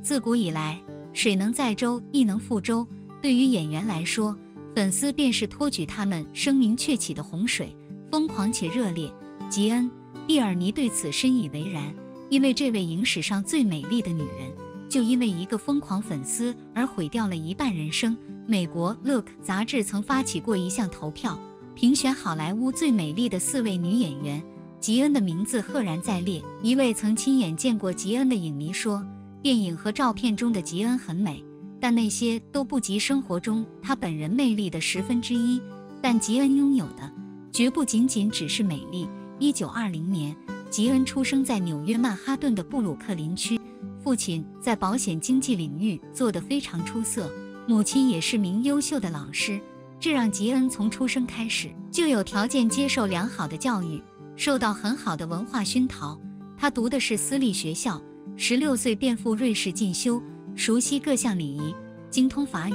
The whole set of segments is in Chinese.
自古以来，水能载舟，亦能覆舟。对于演员来说，粉丝便是托举他们声名鹊起的洪水，疯狂且热烈。吉恩·蒂尔尼对此深以为然，因为这位影史上最美丽的女人，就因为一个疯狂粉丝而毁掉了一半人生。美国《Look》杂志曾发起过一项投票，评选好莱坞最美丽的4位女演员，吉恩的名字赫然在列。一位曾亲眼见过吉恩的影迷说，电影和照片中的吉恩很美，但那些都不及生活中她本人魅力的1/10。但吉恩拥有的绝不仅仅只是美丽。1920年，吉恩出生在纽约曼哈顿的布鲁克林区，父亲在保险经纪领域做得非常出色，母亲也是名优秀的老师，这让吉恩从出生开始就有条件接受良好的教育，受到很好的文化熏陶。他读的是私立学校，16岁便赴瑞士进修，熟悉各项礼仪，精通法语。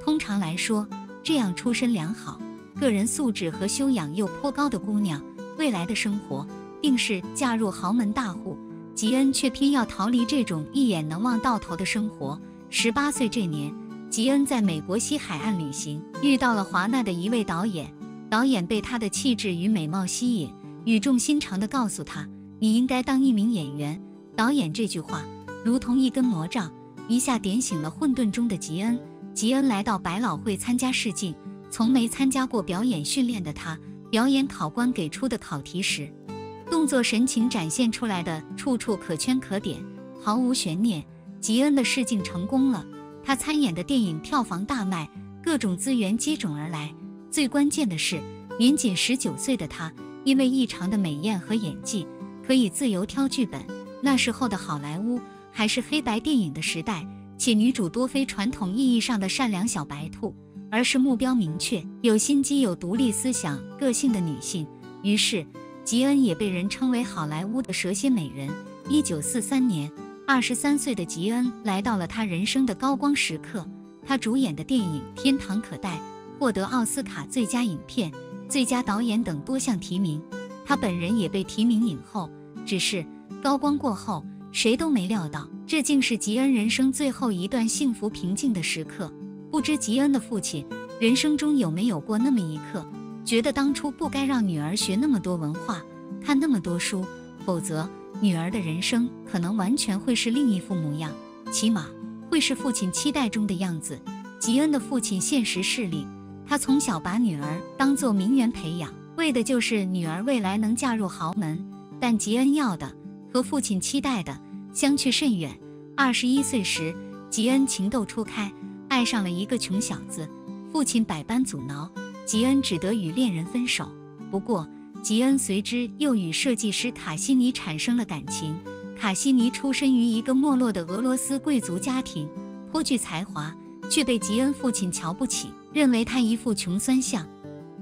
通常来说，这样出身良好、个人素质和修养又颇高的姑娘，未来的生活定是嫁入豪门大户。吉恩却偏要逃离这种一眼能望到头的生活。18岁这年，吉恩在美国西海岸旅行，遇到了华纳的一位导演。导演被他的气质与美貌吸引，语重心长地告诉他，你应该当一名演员。导演这句话如同一根魔杖，一下点醒了混沌中的吉恩。吉恩来到百老汇参加试镜，从没参加过表演训练的他，表演考官给出的考题时，动作神情展现出来的处处可圈可点，毫无悬念。吉恩的试镜成功了，他参演的电影票房大卖，各种资源接踵而来。最关键的是，年仅19岁的他，因为异常的美艳和演技，可以自由挑剧本。那时候的好莱坞还是黑白电影的时代，且女主多非传统意义上的善良小白兔，而是目标明确、有心机、有独立思想、个性的女性。于是，吉恩也被人称为好莱坞的蛇蝎美人。1943年，23岁的吉恩来到了他人生的高光时刻。他主演的电影《天堂可待》获得奥斯卡最佳影片、最佳导演等多项提名，他本人也被提名影后。只是高光过后，谁都没料到，这竟是吉恩人生最后一段幸福平静的时刻。不知吉恩的父亲人生中有没有过那么一刻，觉得当初不该让女儿学那么多文化，看那么多书，否则女儿的人生可能完全会是另一副模样，起码会是父亲期待中的样子。吉恩的父亲现实势利，他从小把女儿当作名媛培养，为的就是女儿未来能嫁入豪门。但吉恩要的和父亲期待的相去甚远。21岁时，吉恩情窦初开，爱上了一个穷小子，父亲百般阻挠，吉恩只得与恋人分手。不过，吉恩随之又与设计师卡西尼产生了感情。卡西尼出身于一个没落的俄罗斯贵族家庭，颇具才华，却被吉恩父亲瞧不起，认为他一副穷酸相。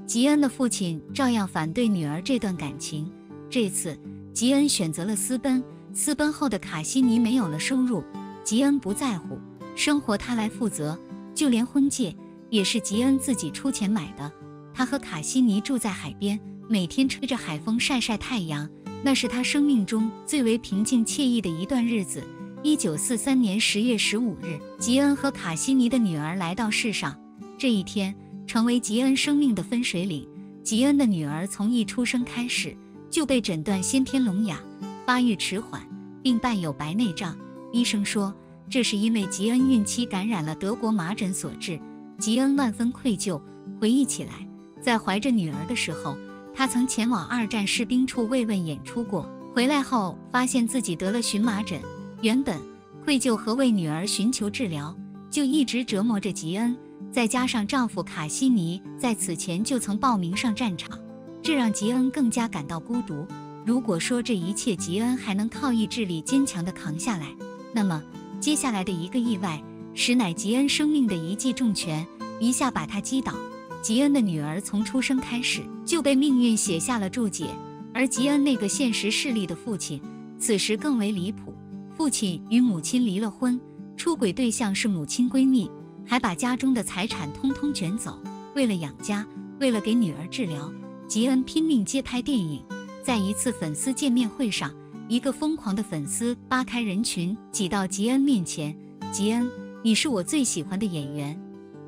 吉恩的父亲照样反对女儿这段感情。这次，吉恩选择了私奔。私奔后的卡西尼没有了收入，吉恩不在乎，生活他来负责，就连婚戒也是吉恩自己出钱买的。他和卡西尼住在海边，每天吹着海风晒晒太阳，那是他生命中最为平静惬意的一段日子。1943年10月15日，吉恩和卡西尼的女儿来到世上，这一天成为吉恩生命的分水岭。吉恩的女儿从一出生开始就被诊断先天聋哑，发育迟缓，并伴有白内障。医生说，这是因为吉恩孕期感染了德国麻疹所致。吉恩万分愧疚，回忆起来，在怀着女儿的时候，他曾前往2战士兵处慰问演出过，回来后发现自己得了荨麻疹。原本愧疚和为女儿寻求治疗就一直折磨着吉恩，再加上丈夫卡西尼在此前就曾报名上战场，这让吉恩更加感到孤独。如果说这一切吉恩还能靠意志力坚强地扛下来，那么接下来的一个意外实乃吉恩生命的一记重拳，一下把他击倒。吉恩的女儿从出生开始就被命运写下了注解，而吉恩那个现实势利的父亲此时更为离谱。父亲与母亲离了婚，出轨对象是母亲闺蜜，还把家中的财产通通卷走。为了养家，为了给女儿治疗，吉恩拼命接拍电影。在一次粉丝见面会上，一个疯狂的粉丝扒开人群挤到吉恩面前，吉恩，你是我最喜欢的演员。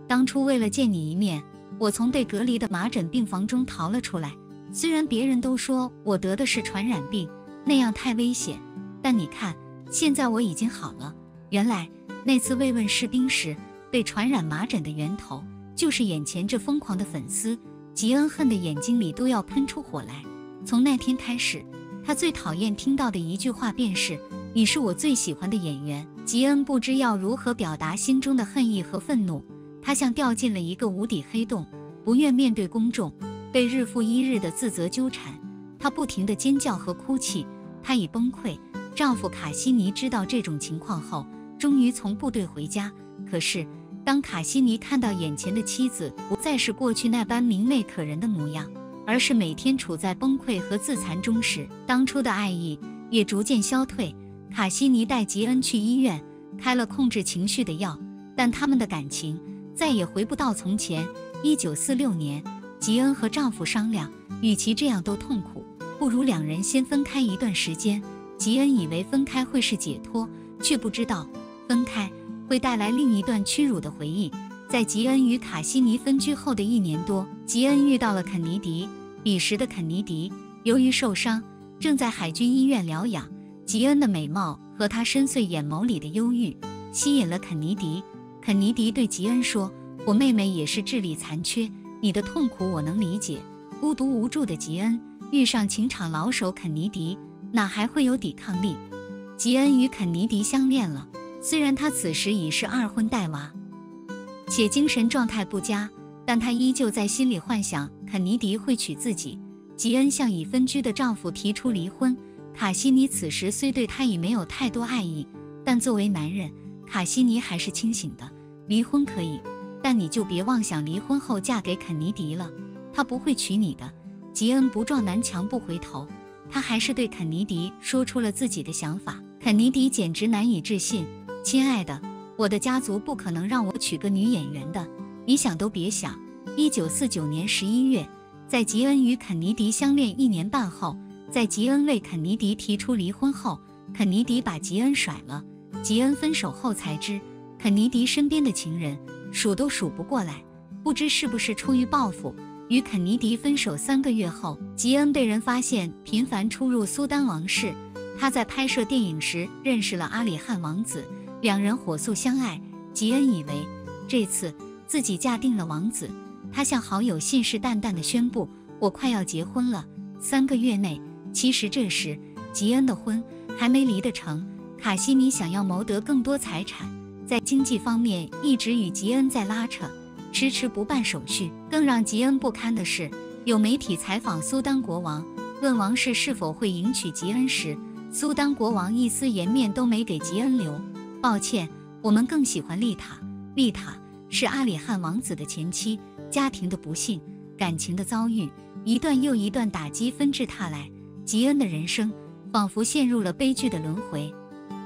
当初为了见你一面，我从被隔离的麻疹病房中逃了出来。虽然别人都说我得的是传染病，那样太危险，但你看，现在我已经好了。原来那次慰问士兵时被传染麻疹的源头，就是眼前这疯狂的粉丝。吉恩恨得眼睛里都要喷出火来。从那天开始，他最讨厌听到的一句话便是你是我最喜欢的演员。吉恩不知要如何表达心中的恨意和愤怒，他像掉进了一个无底黑洞，不愿面对公众，被日复一日的自责纠缠。他不停地尖叫和哭泣，他已崩溃。丈夫卡西尼知道这种情况后，终于从部队回家。可是当卡西尼看到眼前的妻子不再是过去那般明媚可人的模样，而是每天处在崩溃和自残中时，当初的爱意也逐渐消退。卡西尼带吉恩去医院，开了控制情绪的药，但他们的感情再也回不到从前。1946年，吉恩和丈夫商量，与其这样都痛苦，不如两人先分开一段时间。吉恩以为分开会是解脱，却不知道分开会带来另一段屈辱的回忆。在吉恩与卡西尼分居后的1年多，吉恩遇到了肯尼迪。彼时的肯尼迪由于受伤，正在海军医院疗养。吉恩的美貌和他深邃眼眸里的忧郁吸引了肯尼迪。肯尼迪对吉恩说，我妹妹也是智力残缺，你的痛苦我能理解。孤独无助的吉恩遇上情场老手肯尼迪，哪还会有抵抗力？吉恩与肯尼迪相恋了，虽然他此时已是2婚带娃，且精神状态不佳，但他依旧在心里幻想肯尼迪会娶自己。吉恩向已分居的丈夫提出离婚。卡西尼此时虽对他已没有太多爱意，但作为男人，卡西尼还是清醒的。离婚可以，但你就别妄想离婚后嫁给肯尼迪了，他不会娶你的。吉恩不撞南墙不回头，他还是对肯尼迪说出了自己的想法。肯尼迪简直难以置信，亲爱的，我的家族不可能让我娶个女演员的，你想都别想。1949年11月，在吉恩与肯尼迪相恋1年半后，在吉恩为肯尼迪提出离婚后，肯尼迪把吉恩甩了。吉恩分手后才知，肯尼迪身边的情人数都数不过来，不知是不是出于报复。与肯尼迪分手3个月后，吉恩被人发现频繁出入苏丹王室。他在拍摄电影时认识了阿里汗王子，两人火速相爱。吉恩以为这次自己嫁定了王子，他向好友信誓旦旦地宣布，我快要结婚了，3个月内。其实这时吉恩的婚还没离得成，卡西尼想要谋得更多财产，在经济方面一直与吉恩在拉扯，迟迟不办手续。更让吉恩不堪的是，有媒体采访苏丹国王，问王室是否会迎娶吉恩时，苏丹国王一丝颜面都没给吉恩留。抱歉，我们更喜欢丽塔。丽塔是阿里汗王子的前妻，家庭的不幸，感情的遭遇，一段又一段打击纷至沓来，吉恩的人生仿佛陷入了悲剧的轮回。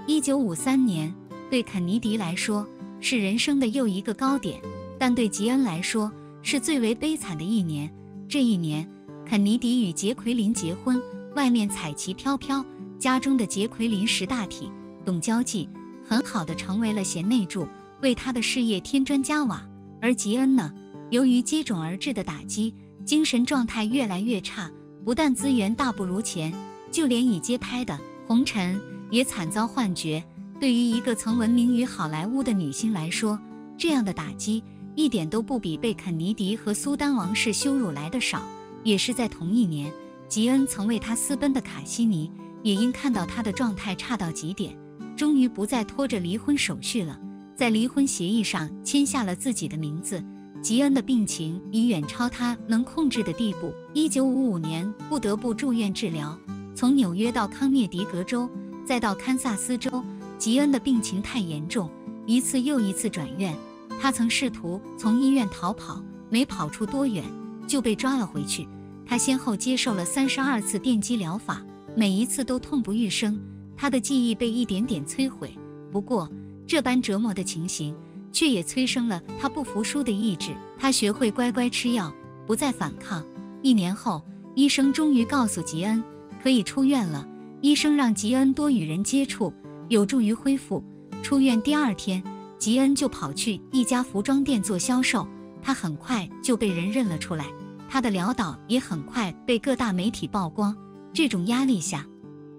1953年对肯尼迪来说是人生的又一个高点，但对吉恩来说是最为悲惨的一年。这一年，肯尼迪与杰奎琳结婚，外面彩旗飘飘，家中的杰奎琳识大体，懂交际，很好的成为了贤内助，为他的事业添砖加瓦。而吉恩呢，由于接踵而至的打击，精神状态越来越差，不但资源大不如前，就连已接拍的《红尘》也惨遭幻觉。对于一个曾闻名于好莱坞的女星来说，这样的打击一点都不比被肯尼迪和苏丹王室羞辱来的少。也是在同一年，吉恩曾为他私奔的卡西尼，也因看到他的状态差到极点，终于不再拖着离婚手续了，在离婚协议上签下了自己的名字。吉恩的病情已远超他能控制的地步，1955年不得不住院治疗。从纽约到康涅狄格州，再到堪萨斯州，吉恩的病情太严重，一次又一次转院。他曾试图从医院逃跑，没跑出多远就被抓了回去。他先后接受了32次电击疗法，每一次都痛不欲生，他的记忆被一点点摧毁。不过这般折磨的情形却也催生了他不服输的意志，他学会乖乖吃药，不再反抗。1年后，医生终于告诉吉恩可以出院了。医生让吉恩多与人接触，有助于恢复。出院第2天，吉恩就跑去一家服装店做销售，他很快就被人认了出来，他的潦倒也很快被各大媒体曝光。这种压力下，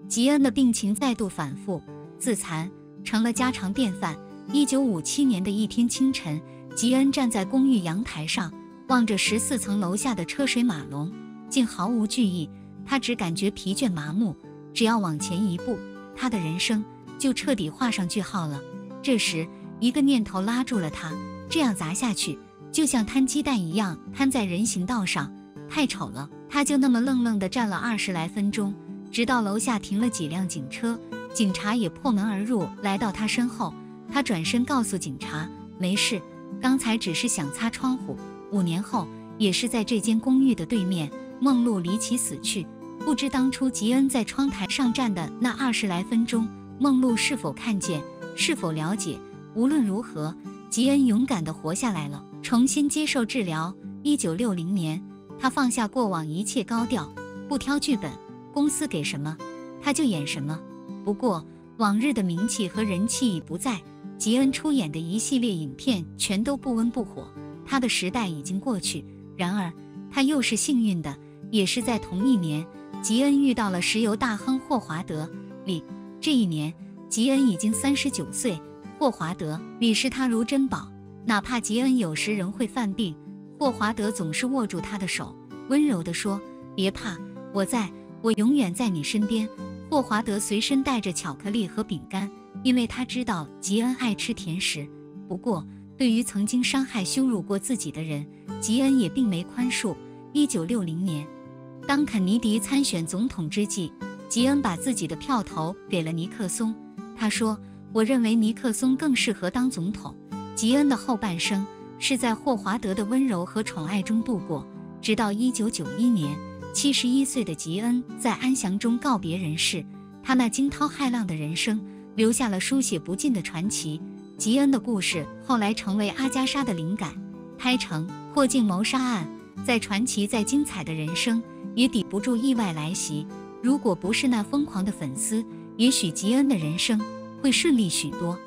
吉恩的病情再度反复，自残成了家常便饭。1957年的一天清晨，吉恩站在公寓阳台上，望着14层楼下的车水马龙，竟毫无惧意。他只感觉疲倦麻木，只要往前一步，他的人生就彻底画上句号了。这时，一个念头拉住了他，这样砸下去，就像摊鸡蛋一样摊在人行道上，太丑了。他就那么愣愣地站了20来分钟，直到楼下停了几辆警车，警察也破门而入，来到他身后。他转身告诉警察，没事，刚才只是想擦窗户。5年后，也是在这间公寓的对面，梦露离奇死去。不知当初吉恩在窗台上站的那20来分钟，梦露是否看见，是否了解？无论如何，吉恩勇敢地活下来了，重新接受治疗。1960年，他放下过往一切高调，不挑剧本，公司给什么，他就演什么。不过，往日的名气和人气已不在，吉恩出演的一系列影片全都不温不火，他的时代已经过去。然而，他又是幸运的，也是在同一年，吉恩遇到了石油大亨霍华德·李。这一年，吉恩已经39岁，霍华德·李视他如珍宝。哪怕吉恩有时仍会犯病，霍华德总是握住他的手，温柔地说：“别怕，我永远在你身边。”霍华德随身带着巧克力和饼干，因为他知道吉恩爱吃甜食。不过，对于曾经伤害羞辱过自己的人，吉恩也并没宽恕。1960年，当肯尼迪参选总统之际，吉恩把自己的票投给了尼克松。他说：“我认为尼克松更适合当总统。”吉恩的后半生是在霍华德的温柔和宠爱中度过，直到1991年，71岁的吉恩在安详中告别人世。他那惊涛骇浪的人生留下了书写不尽的传奇。吉恩的故事后来成为阿加莎的灵感，拍成《破镜谋杀案》。再传奇再精彩的人生也抵不住意外来袭。如果不是那疯狂的粉丝，也许吉恩的人生会顺利许多。